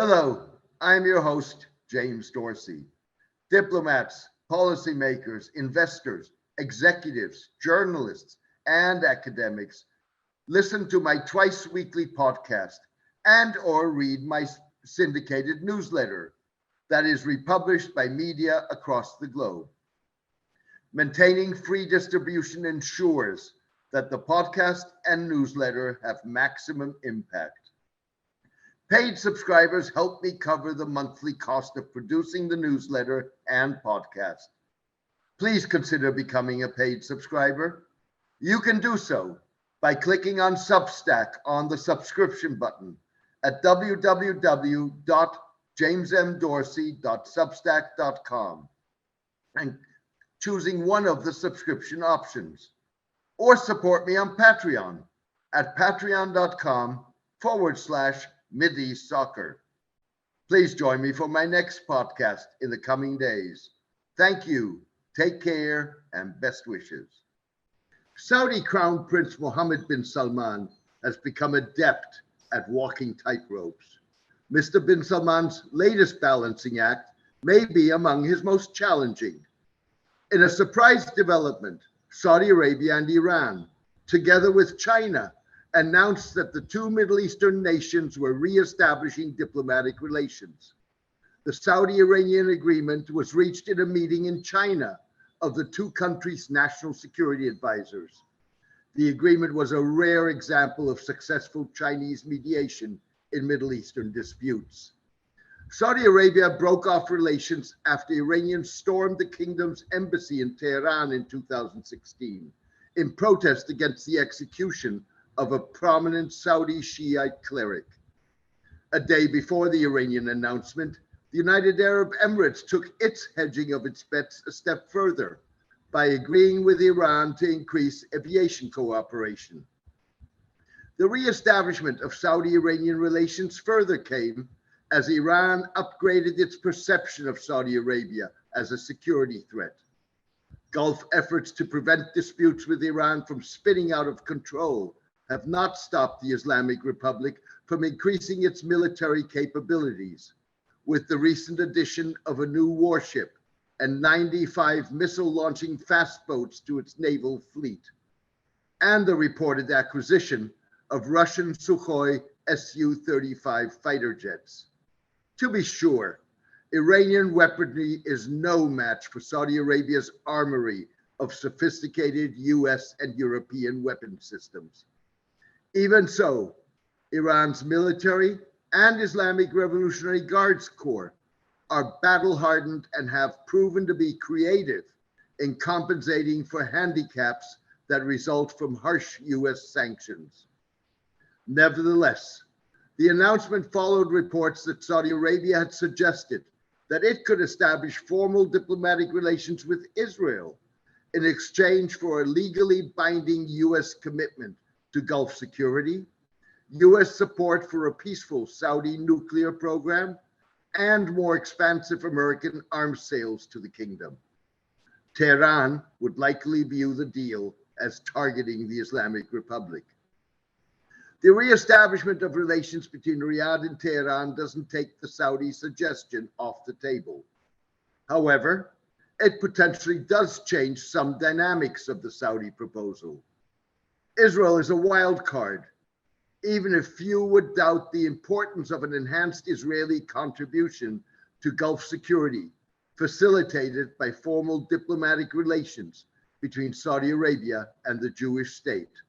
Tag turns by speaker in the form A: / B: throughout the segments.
A: Hello, I'm your host, James Dorsey. Diplomats, policymakers, investors, executives, journalists, and academics listen to my twice weekly podcast and or read my syndicated newsletter that is republished by media across the globe. Maintaining free distribution ensures that the podcast and newsletter have maximum impact. Paid subscribers help me cover the monthly cost of producing the newsletter and podcast. Please consider becoming a paid subscriber. You can do so by clicking on Substack on the subscription button at www.jamesmdorsey.substack.com and choosing one of the subscription options. Or support me on Patreon at patreon.com/Mideast Soccer. Please join me for my next podcast in the coming days. Thank you, take care, and best wishes. Saudi Crown Prince Mohammed bin Salman has become adept at walking tightropes. Mr. bin Salman's latest balancing act may be among his most challenging. In a surprise development, Saudi Arabia and Iran, together with China, announced that the two Middle Eastern nations were re-establishing diplomatic relations. The Saudi Iranian agreement was reached in a meeting in China of the two countries' national security advisors. The agreement was a rare example of successful Chinese mediation in Middle Eastern disputes. Saudi Arabia broke off relations after Iranians stormed the kingdom's embassy in Tehran in 2016 in protest against the execution of a prominent Saudi Shiite cleric. A day before the Iranian announcement, the United Arab Emirates took its hedging of its bets a step further by agreeing with Iran to increase aviation cooperation. The re-establishment of Saudi-Iranian relations further came as Iran upgraded its perception of Saudi Arabia as a security threat. Gulf efforts to prevent disputes with Iran from spinning out of control have not stopped the Islamic Republic from increasing its military capabilities, with the recent addition of a new warship and 95 missile-launching fast boats to its naval fleet, and the reported acquisition of Russian Sukhoi Su-35 fighter jets. To be sure, Iranian weaponry is no match for Saudi Arabia's armory of sophisticated US and European weapon systems. Even so, Iran's military and Islamic Revolutionary Guards Corps are battle-hardened and have proven to be creative in compensating for handicaps that result from harsh US sanctions. Nevertheless, the announcement followed reports that Saudi Arabia had suggested that it could establish formal diplomatic relations with Israel in exchange for a legally binding US commitment to Gulf security, US support for a peaceful Saudi nuclear program, and more expansive American arms sales to the kingdom. Tehran would likely view the deal as targeting the Islamic Republic. The re-establishment of relations between Riyadh and Tehran doesn't take the Saudi suggestion off the table. However, it potentially does change some dynamics of the Saudi proposal. Israel is a wild card, even if few would doubt the importance of an enhanced Israeli contribution to Gulf security, facilitated by formal diplomatic relations between Saudi Arabia and the Jewish state.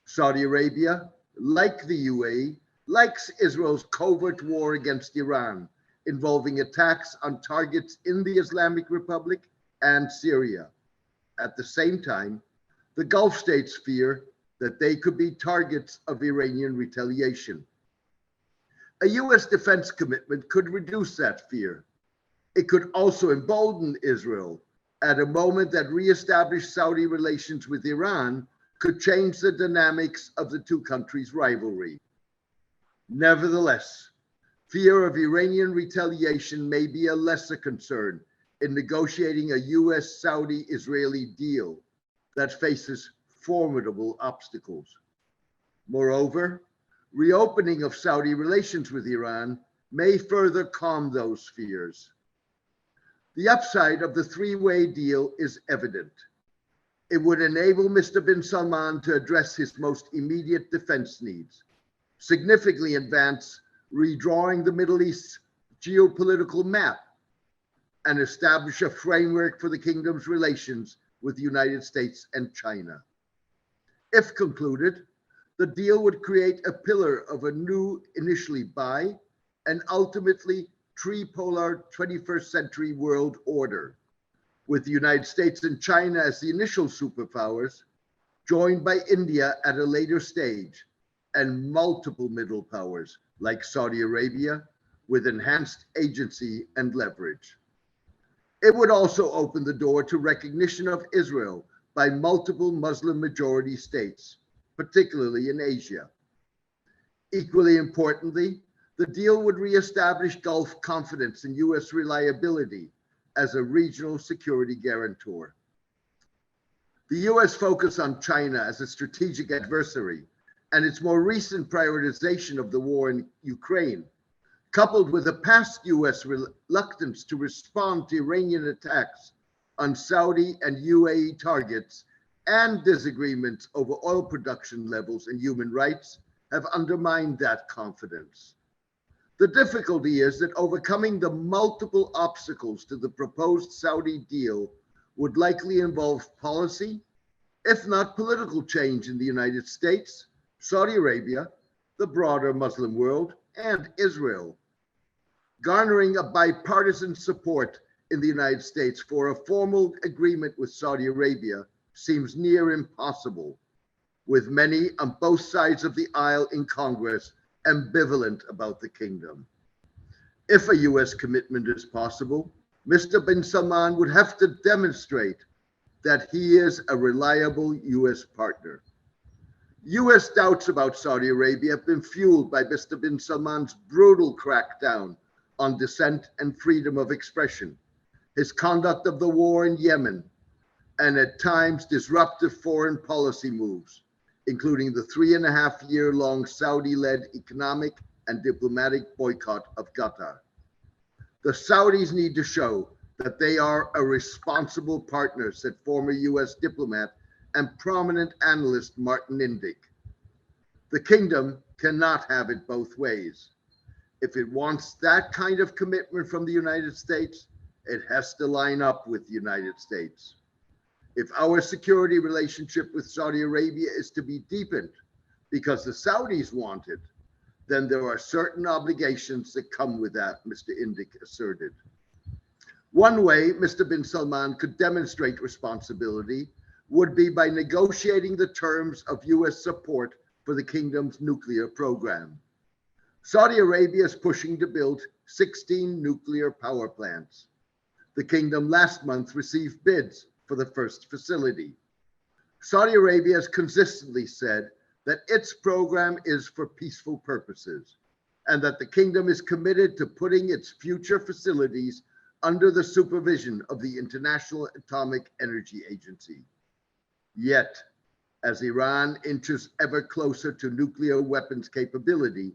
A: Saudi Arabia, like the UAE, likes Israel's covert war against Iran, involving attacks on targets in the Islamic Republic and Syria. At the same time, the Gulf states fear that they could be targets of Iranian retaliation. A US defense commitment could reduce that fear. It could also embolden Israel at a moment that re-established Saudi relations with Iran could change the dynamics of the two countries' rivalry. Nevertheless, fear of Iranian retaliation may be a lesser concern in negotiating a US-Saudi-Israeli deal that faces formidable obstacles. Moreover, reopening of Saudi relations with Iran may further calm those fears. The upside of the three-way deal is evident. It would enable Mr. bin Salman to address his most immediate defense needs, significantly advance redrawing the Middle East's geopolitical map, and establish a framework for the kingdom's relations with the United States and China. If concluded, the deal would create a pillar of a new, initially bi- and ultimately tripolar 21st century world order, with the United States and China as the initial superpowers, joined by India at a later stage, and multiple middle powers like Saudi Arabia with enhanced agency and leverage. It would also open the door to recognition of Israel by multiple Muslim majority states, particularly in Asia. Equally importantly, the deal would reestablish Gulf confidence in US reliability as a regional security guarantor. The US focus on China as a strategic adversary and its more recent prioritization of the war in Ukraine, coupled with the past US reluctance to respond to Iranian attacks on Saudi and UAE targets and disagreements over oil production levels and human rights, have undermined that confidence. The difficulty is that overcoming the multiple obstacles to the proposed Saudi deal would likely involve policy, if not political change in the United States, Saudi Arabia, the broader Muslim world, and Israel. Garnering a bipartisan support in the United States for a formal agreement with Saudi Arabia seems near impossible, with many on both sides of the aisle in Congress ambivalent about the kingdom. If a US commitment is possible, Mr. bin Salman would have to demonstrate that he is a reliable US partner. US doubts about Saudi Arabia have been fueled by Mr. bin Salman's brutal crackdown on dissent and freedom of expression, his conduct of the war in Yemen, and at times disruptive foreign policy moves, including the 3.5-year-long Saudi-led economic and diplomatic boycott of Qatar. The Saudis need to show that they are a responsible partner, said former US diplomat and prominent analyst Martin Indyk. The kingdom cannot have it both ways. If it wants that kind of commitment from the United States, it has to line up with the United States. If our security relationship with Saudi Arabia is to be deepened because the Saudis want it, then there are certain obligations that come with that, Mr. Indyk asserted. One way Mr. bin Salman could demonstrate responsibility would be by negotiating the terms of US support for the kingdom's nuclear program. Saudi Arabia is pushing to build 16 nuclear power plants. The kingdom last month received bids for the first facility. Saudi Arabia has consistently said that its program is for peaceful purposes and that the kingdom is committed to putting its future facilities under the supervision of the International Atomic Energy Agency. Yet, as Iran inches ever closer to nuclear weapons capability,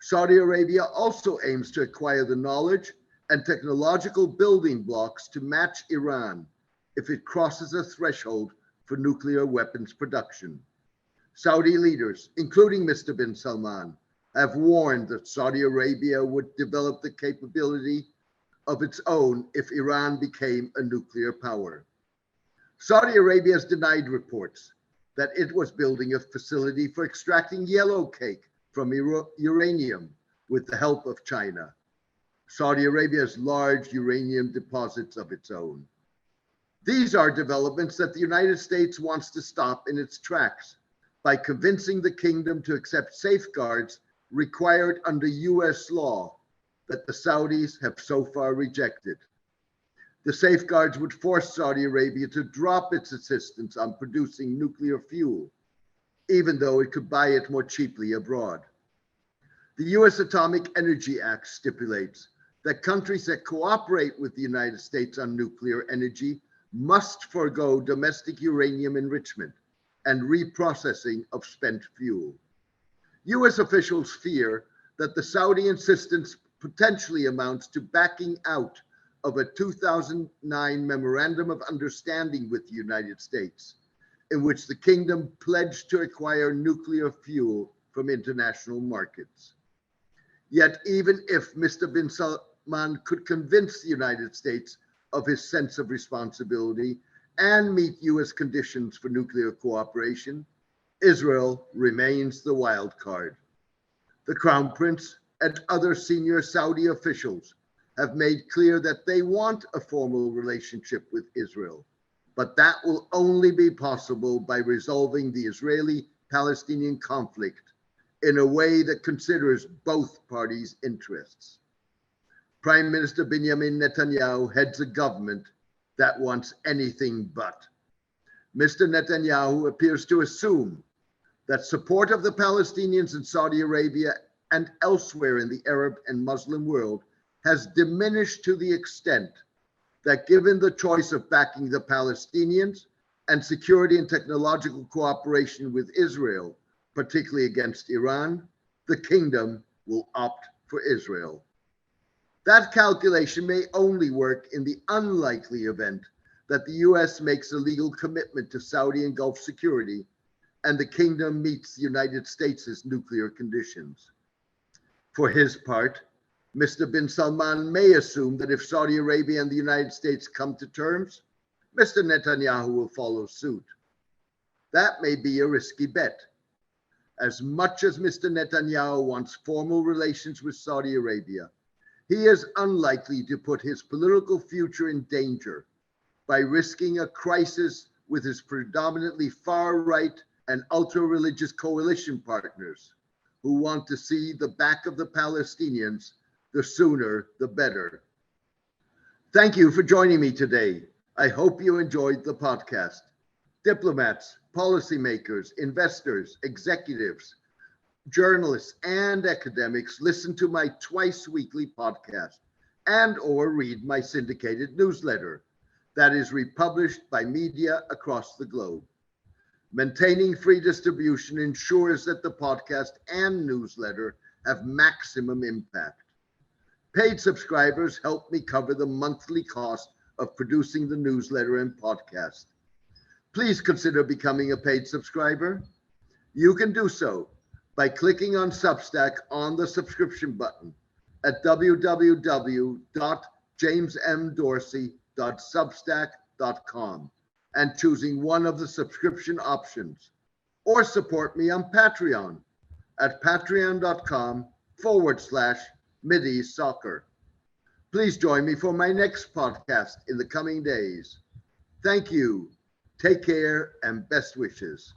A: Saudi Arabia also aims to acquire the knowledge and technological building blocks to match Iran if it crosses a threshold for nuclear weapons production. Saudi leaders, including Mr. bin Salman, have warned that Saudi Arabia would develop the capability of its own if Iran became a nuclear power. Saudi Arabia has denied reports that it was building a facility for extracting yellow cake from uranium with the help of China. Saudi Arabia has large uranium deposits of its own. These are developments that the United States wants to stop in its tracks by convincing the kingdom to accept safeguards required under US law that the Saudis have so far rejected. The safeguards would force Saudi Arabia to drop its insistence on producing nuclear fuel, even though it could buy it more cheaply abroad. The US Atomic Energy Act stipulates that countries that cooperate with the United States on nuclear energy must forego domestic uranium enrichment and reprocessing of spent fuel. US officials fear that the Saudi insistence potentially amounts to backing out of a 2009 Memorandum of Understanding with the United States, in which the kingdom pledged to acquire nuclear fuel from international markets. Yet even if Mr. bin Salman could convince the United States of his sense of responsibility and meet US conditions for nuclear cooperation, Israel remains the wild card. The Crown Prince and other senior Saudi officials have made clear that they want a formal relationship with Israel, but that will only be possible by resolving the Israeli-Palestinian conflict in a way that considers both parties' interests. Prime Minister Benjamin Netanyahu heads a government that wants anything but. Mr. Netanyahu appears to assume that support of the Palestinians in Saudi Arabia and elsewhere in the Arab and Muslim world has diminished to the extent that, given the choice of backing the Palestinians and security and technological cooperation with Israel, particularly against Iran, the kingdom will opt for Israel. That calculation may only work in the unlikely event that the US makes a legal commitment to Saudi and Gulf security and the kingdom meets the United States' nuclear conditions. For his part, Mr. bin Salman may assume that if Saudi Arabia and the United States come to terms, Mr. Netanyahu will follow suit. That may be a risky bet. As much as Mr. Netanyahu wants formal relations with Saudi Arabia, he is unlikely to put his political future in danger by risking a crisis with his predominantly far-right and ultra-religious coalition partners who want to see the back of the Palestinians, the sooner the better. Thank you for joining me today. I hope you enjoyed the podcast. Diplomats, policymakers, investors, executives, journalists, and academics listen to my twice-weekly podcast and or read my syndicated newsletter that is republished by media across the globe. Maintaining free distribution ensures that the podcast and newsletter have maximum impact. Paid subscribers help me cover the monthly cost of producing the newsletter and podcast. Please consider becoming a paid subscriber. You can do so by clicking on Substack on the subscription button at www.jamesmdorsey.substack.com and choosing one of the subscription options, or support me on Patreon at patreon.com/MideastSoccer. Please join me for my next podcast in the coming days. Thank you. Take care and best wishes.